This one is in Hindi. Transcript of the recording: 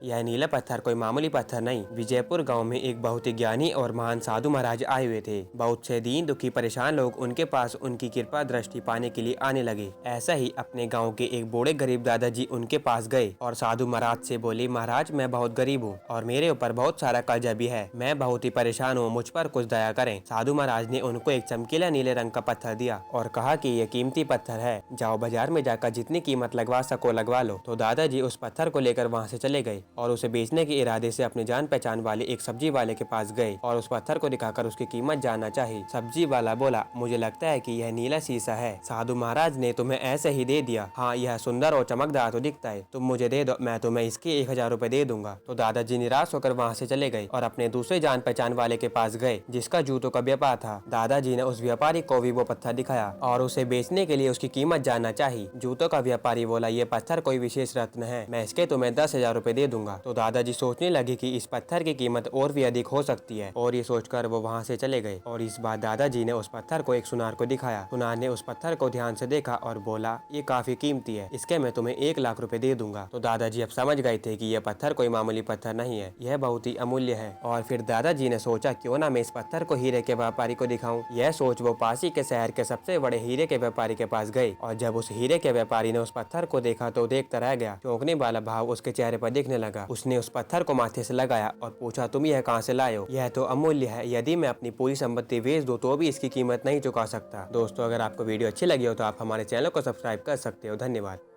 यह नीला पत्थर कोई मामूली पत्थर नहीं, विजयपुर गांव में एक बहुत ही ज्ञानी और महान साधु महाराज आए हुए थे। बहुत से दीन दुखी परेशान लोग उनके पास उनकी कृपा दृष्टि पाने के लिए आने लगे। ऐसा ही अपने गांव के एक बूढ़े गरीब दादाजी उनके पास गए और साधु महाराज से बोले, महाराज मैं बहुत गरीब हूँ और मेरे ऊपर बहुत सारा कर्जा भी है, मैं बहुत ही परेशान हूँ, मुझ पर कुछ दया करें। साधु महाराज ने उनको एक चमकीला नीले रंग का पत्थर दिया और कहा कि ये कीमती पत्थर है, जाओ बाजार में जाकर जितनी कीमत लगवा सको लगवा लो। तो दादाजी उस पत्थर को लेकर वहाँ से चले गए और उसे बेचने के इरादे से अपने जान पहचान वाले एक सब्जी वाले के पास गए और उस पत्थर को दिखाकर उसकी कीमत जानना चाहिए। सब्जी वाला बोला, मुझे लगता है कि यह नीला शीशा है। साधु महाराज ने तुम्हें ऐसे ही दे दिया। हाँ, यह सुंदर और चमकदार तो दिखता है, तुम मुझे दे दो, मैं तुम्हें इसके 1000 रुपए दे दूंगा। तो दादाजी निराश होकर वहाँ से चले गए और अपने दूसरे जान पहचान वाले के पास गए जिसका जूतों का व्यापार था। दादाजी ने उस व्यापारी को भी वो पत्थर दिखाया और उसे बेचने के लिए उसकी कीमत जानना चाहिए। जूतों का व्यापारी बोला, ये पत्थर कोई विशेष रत्न है, मैं इसके तुम्हें 10,000 रुपए दे दूंगा। तो दादाजी सोचने लगे कि इस पत्थर की कीमत और भी अधिक हो सकती है और ये सोचकर वो वहाँ से चले गए। और इस बार दादाजी ने उस पत्थर को एक सुनार को दिखाया। सुनार ने उस पत्थर को ध्यान से देखा और बोला, ये काफी कीमती है, इसके मैं तुम्हें 1,00,000 रुपए दे दूंगा। तो दादाजी अब समझ गए थे कि यह पत्थर कोई मामूली पत्थर नहीं है, यह बहुत ही अमूल्य है। और फिर दादाजी ने सोचा, क्यों ना मैं इस पत्थर को हीरे के व्यापारी को दिखाऊं। यह सोच वो पासी के शहर के सबसे बड़े हीरे के व्यापारी के पास गए और जब उस हीरे के व्यापारी ने उस पत्थर को देखा तो देखता रह गया। चौंकने वाला भाव उसके चेहरे पर दिखने लगा। उसने उस पत्थर को माथे से लगाया और पूछा, तुम यह कहाँ से लाए हो? यह तो अमूल्य है, यदि मैं अपनी पूरी संपत्ति बेच दूं तो भी इसकी कीमत नहीं चुका सकता। दोस्तों, अगर आपको वीडियो अच्छी लगी हो तो आप हमारे चैनल को सब्सक्राइब कर सकते हो। धन्यवाद।